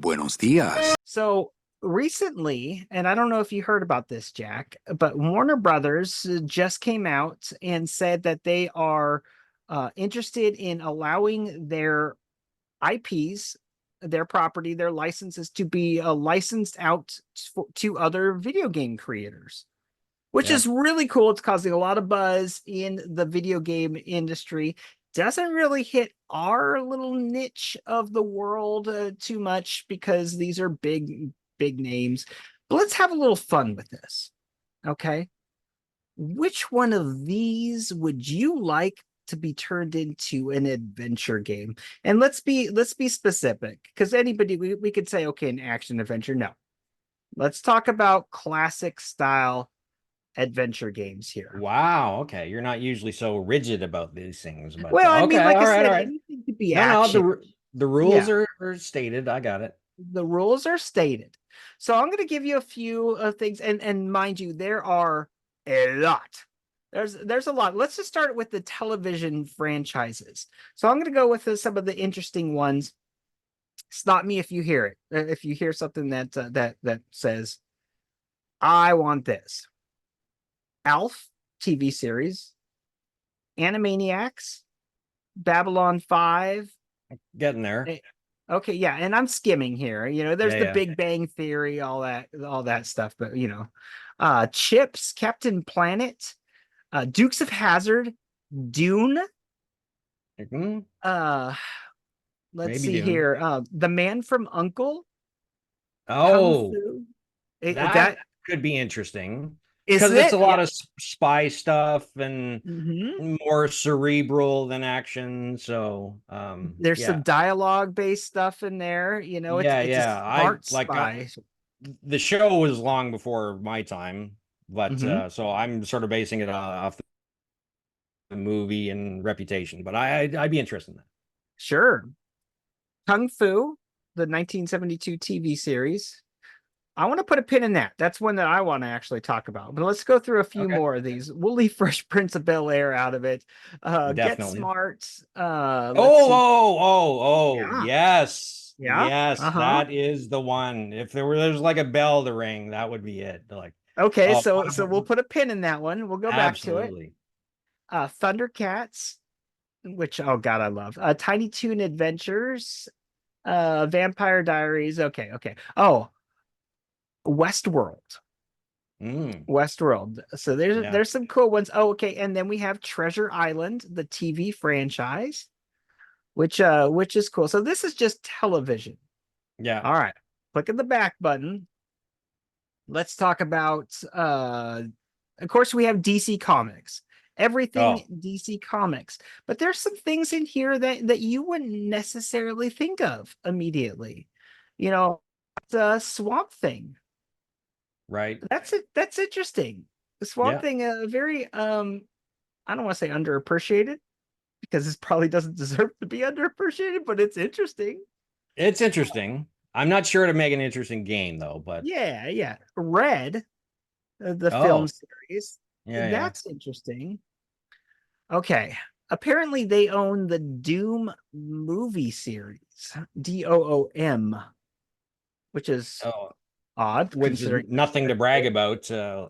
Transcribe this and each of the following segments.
Buenos días. So recently, and I don't know if you heard about this, Jack, but Warner Brothers just came out and said that they are interested in allowing their IPs, their property, their licenses to be licensed out to other video game creators, which Yeah. is really cool. It's causing a lot of buzz in the video game industry. Doesn't really hit our little niche of the world too much because these are big names. But let's have a little fun with this. Okay. Which one of these would you like to be turned into an adventure game? And let's be specific, because anybody we could say, okay, an action adventure. No. Let's talk about classic style adventure games here. Wow. Okay. You're not usually so rigid about these things, but Well, I mean, okay. like All I right. All said, right. anything could be No, action. the rules Yeah, are stated. I got it. the rules are stated. So I'm going to give you a few things, and mind you, there are a lot. There's a lot. Let's just start with the television franchises. So I'm going to go with some of the interesting ones. Stop me if you hear it. If you hear something that says, "I want this." Alf TV series, Animaniacs, Babylon 5. Getting there. Okay, yeah, and I'm skimming here. There's Yeah. the Yeah. Big Bang Theory, all that stuff, but Chips, Captain Planet, Dukes of Hazzard, Dune, Mhm. uh let's Maybe see Dune. here. The Man from Uncle, Kung Oh, Fu. that That could be interesting is because it's it. a Yeah. lot of spy stuff and Hmm. more cerebral than action. So, There's yeah. some dialogue based stuff in there. It's Yeah, it's a yeah. I smart like spy. the show was long before my time, but Hmm. so I'm sort of basing it off the movie and reputation. But I'd be interested in that. Sure. Kung Fu, the 1972 TV series. I want to put a pin in that. That's one that I want to actually talk about. But let's go through a few Okay, more of these. We'll leave Fresh Prince of Bel Air out of it. Get definitely. Smart. Let's Oh, see. Yeah. yes, Yeah. yes, Uh-huh. that is the one. If there's like a bell to ring, that would be it. Like, Okay, oh, so we'll put a pin in that one. We'll go back to it. absolutely. Thundercats, which, oh God, I love. Tiny Toon Adventures, Vampire Diaries. Okay. Oh, Westworld. Mm, Westworld. So there's yeah, there's some cool ones. Oh, okay, and then we have Treasure Island, the TV franchise, which is cool. So this is just television. yeah. All right. Click on the back button. Let's talk about of course we have DC Comics. Everything Oh, DC Comics. But there's some things in here that you wouldn't necessarily think of immediately. You know, Swamp Thing. right. That's interesting. The Swamp Yeah, Thing, very I don't want to say underappreciated because this probably doesn't deserve to be underappreciated, but it's interesting. it's interesting. I'm not sure to make an interesting game though, but Yeah. Red, the film oh, series. yeah. That's interesting. Okay. Apparently they own the Doom movie series, Doom, which is Oh, odd which is considering. nothing to brag about. Well,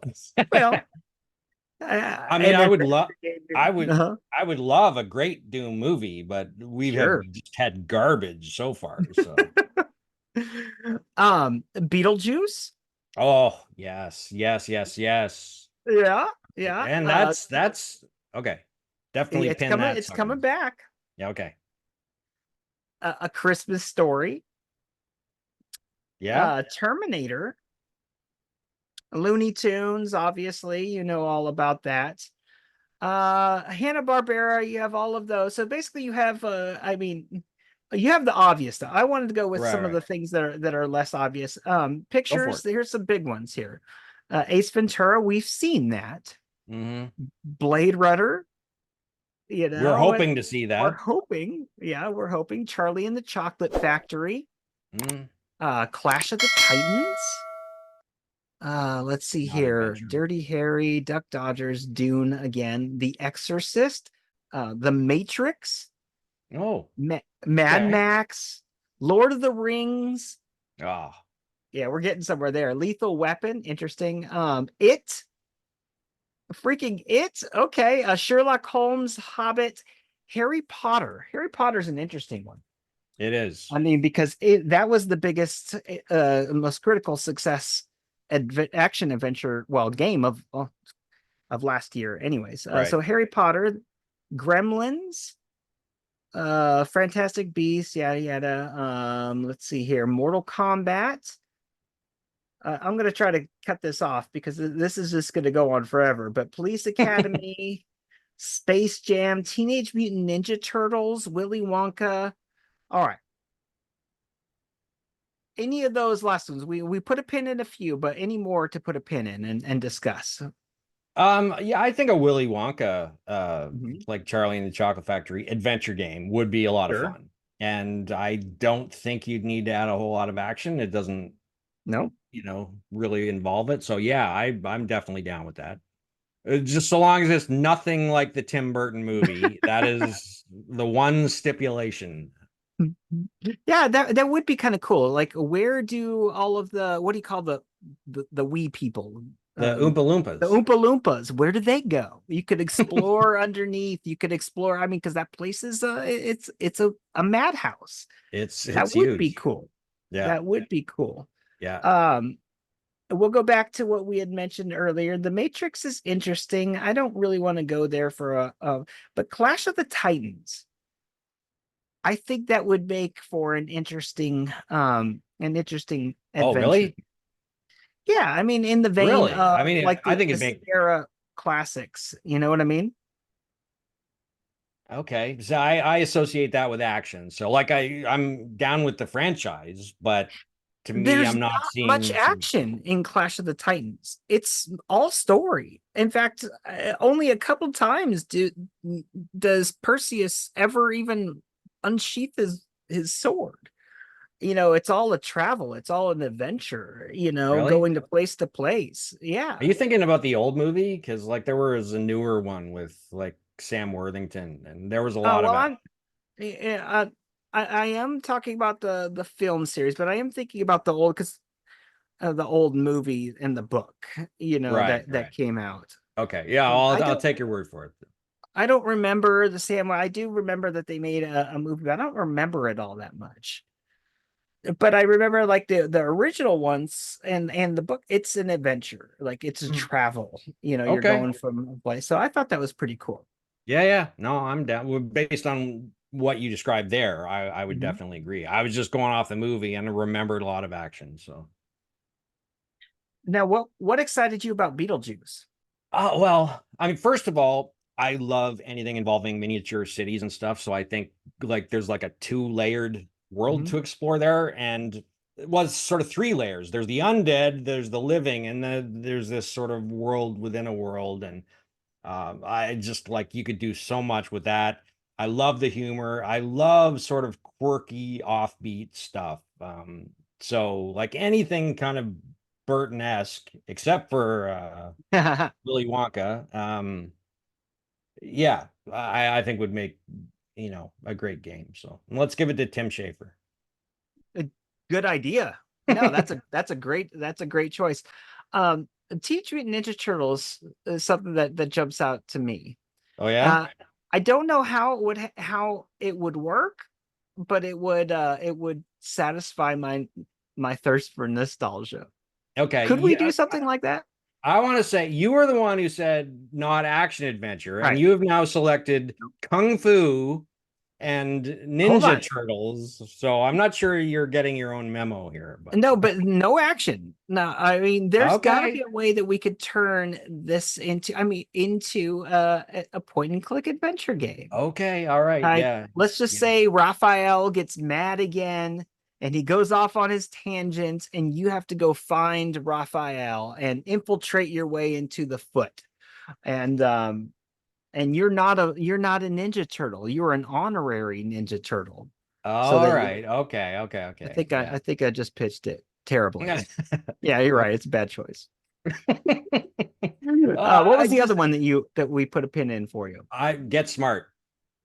I mean, an adventure I game. would, Uh-huh. I would love a great Doom movie, but we have Sure. just had garbage so far. So, Beetlejuice. oh yes, yes, yes, yes, Yeah. and that's okay. Definitely It's pin coming. that It's sucker. coming back. Yeah, okay, A Christmas Story. yeah, Terminator. Looney Tunes. Obviously, you know all about that. Hanna-Barbera. You have all of those. So basically, you have. I mean, you have the obvious stuff. I wanted to go with right, some of right. the things that are less obvious. Go for Pictures. it. Here's some big ones here. Ace Ventura. We've seen that. Hmm. Blade Runner. We're hoping to see We're that. hoping. Yeah, we're hoping. Charlie and the Chocolate Factory. Mm, Clash of the Titans. Let's see not here. adventure. Dirty Harry, Duck Dodgers, Dune again, The Exorcist, The Matrix, Oh, Mad okay. Max, Lord of the Rings. Oh, Yeah, we're getting somewhere there. Lethal Weapon, interesting. Freaking it. Okay, Sherlock Holmes, Hobbit, Harry Potter. Harry Potter's an interesting one. it is. I mean, because that was the biggest, most critical success action adventure, well, game of last year. Anyways, Right. so Harry Potter, Gremlins, Fantastic Beasts, yada yada. Let's see here, Mortal Kombat. I'm gonna try to cut this off because this is just gonna go on forever. But Police Academy, Space Jam, Teenage Mutant Ninja Turtles, Willy Wonka. All right. Any of those last ones, we put a pin in a few, but any more to put a pin in and discuss. Yeah, I think a Willy Wonka, Mhm. like Charlie and the Chocolate Factory adventure game would be a lot of Sure. fun. And I don't think you'd need to add a whole lot of action. It doesn't, No. really involve it. So yeah, I'm definitely down with that. Just so long as it's nothing like the Tim Burton movie. That is the one stipulation. Yeah, that would be kind of cool. Like, where do all of the what do you call the wee people? The Um, Oompa the Loompas. Oompa Loompas, where do they go? You could explore underneath. You could explore. I mean, because that place is it's a madhouse. It's That would be huge. cool. Yeah. That would be cool. Yeah. Um, we'll go back to what we had mentioned earlier. The Matrix is interesting. I don't really want to go there for but Clash of the Titans. I think that would make for an interesting Oh, adventure. really? Yeah, I mean, in the vein Really? of I mean, like I think the it'd make Sierra classics, you know what I mean? okay. So I associate that with action. So like I'm down with the franchise, but to me, There's I'm not not much seeing some. action in Clash of the Titans. It's all story. In fact, only a couple times does Perseus ever even unsheath his sword. You know, it's all a travel, it's all an adventure, Really? going to place. Yeah. Are you thinking about the old movie? Because like there was a newer one with like Sam Worthington, and there was a Oh lot of well, it. I am talking about the film series, but I am thinking about the old movie and the book, Right, that right. came out. Okay. Yeah, I I'll don't take your word for it. I don't remember the Samurai. I do remember that they made a movie, but I don't remember it all that much. But I remember like the original ones and the book. It's an adventure, like it's a Hmm. travel. You're Okay. going from a place. So I thought that was pretty cool. Yeah, yeah. No, I'm down. Well, based on what you described there, I would Mhm. definitely agree. I was just going off the movie and I remembered a lot of action. So, Now, what excited you about Beetlejuice? well, I mean, first of all, I love anything involving miniature cities and stuff. So I think like there's like a two-layered world Mhm. to explore there, and it was sort of three layers. There's the undead, there's the living, and then there's this sort of world within a world. And I just like you could do so much with that. I love the humor. I love sort of quirky, offbeat stuff. So like anything kind of Burton-esque, except for Willy Wonka. Yeah, I think would make a great game. So let's give it to Tim Schafer. A good idea. No, that's a great choice. Um, Teenage Mutant Ninja Turtles is something that jumps out to me. Oh yeah. Uh, I don't know how it would work, but it would satisfy my thirst for nostalgia. Okay. Could we do Yeah. something like that? I want to say you were the one who said not action adventure, and Right. you have now selected Kung Fu and Hold Ninja on. Turtles. So I'm not sure you're getting your own memo here, but No, but no action. No, I mean, there's got to be okay. a way that we could turn this into a point and click adventure game. Okay. All right. Yeah. Let's just Yeah. say Raphael gets mad again and he goes off on his tangent, and you have to go find Raphael and infiltrate your way into the foot. And you're not a ninja turtle. You're an honorary ninja turtle. So All that right. Okay. Okay. I Okay. think I, Yeah. I think I just pitched it terribly. Yeah, you're right. It's a bad choice. What I was the other just one that we put a pin in for you? I Get Smart.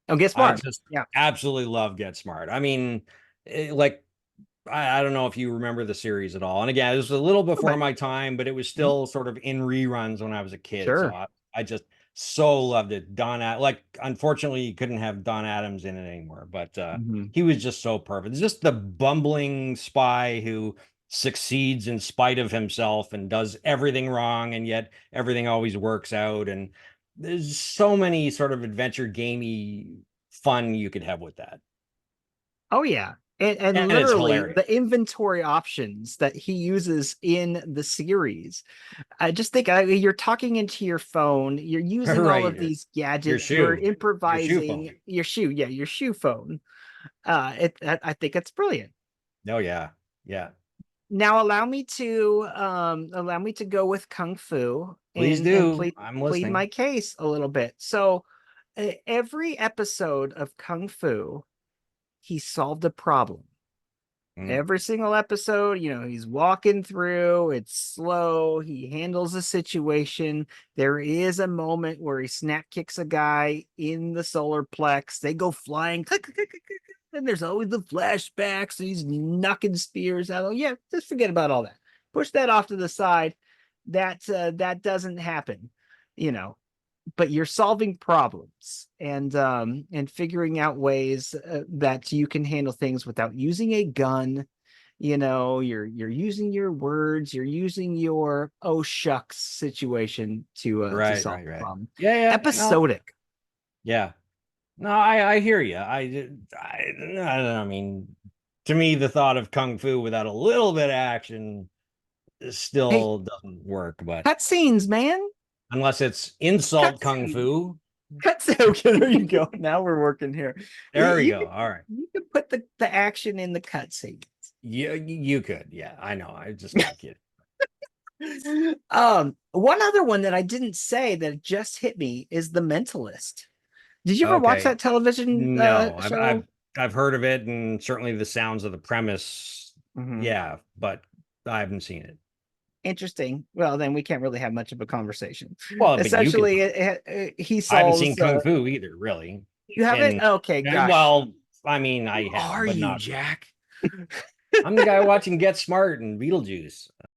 Oh, Get I Smart. just Yeah. absolutely love Get Smart. I mean, like I don't know if you remember the series at all. And again, it was a little Oh, before but my time, but it was mhm, still sort of in reruns when I was a kid. So sure. I just so loved it. Like, unfortunately, you couldn't have Don Adams in it anymore, but Mhm. he was just so perfect. It's just the bumbling spy who succeeds in spite of himself and does everything wrong, and yet everything always works out. And there's so many sort of adventure gamey fun you could have with that. Oh yeah. And And it's literally hilarious. the inventory options that he uses in the series. I just think you're talking into your phone, you're using all of Right. these Your gadgets, you're shoe, your shoe improvising phone. your shoe, yeah, your shoe phone. I think it's brilliant. Oh yeah, yeah. Now allow me to go with Kung Fu Please and do. I'm plead listening. my case a little bit. So every episode of Kung Fu, he solved a problem. Mm, Every single episode, he's walking through, it's slow, he handles a situation. There is a moment where he snap kicks a guy in the solar plex. They go flying, click, click, click, click, click, and there's always the flashbacks. He's knocking spears out. Yeah, just forget about all that. Push that off to the side. That doesn't happen, you know but you're solving problems and figuring out ways that you can handle things without using a gun. You're using your words, you're using your oh shucks situation to right, solve right, the right. problem. Yeah, yeah. No, Episodic. yeah. No, I hear you. I don't know. I mean, to me, the thought of kung fu without a little bit of action Hey, still doesn't work. But cutscenes, man. unless it's insult kung Cutscenes. fu, Okay, there you go. Now we're working here. there we You go. could All right. you could put the action in the cutscene. You could. Yeah, I know. I'm just kind of kidding. One other one that I didn't say that just hit me is The Mentalist. Did you ever watch Okay. that television No, show? I've heard of it, and certainly the sounds of the premise. Mhm. Yeah, but I haven't seen it. Interesting. Well, then we can't really have much of a conversation. Well, but you can Essentially, talk. he I haven't seen solves. Kung Fu either, really. You haven't? And Okay, gosh. well, I mean, Who I have, are but you, not. Jack? I'm the guy watching Get Smart and Beetlejuice.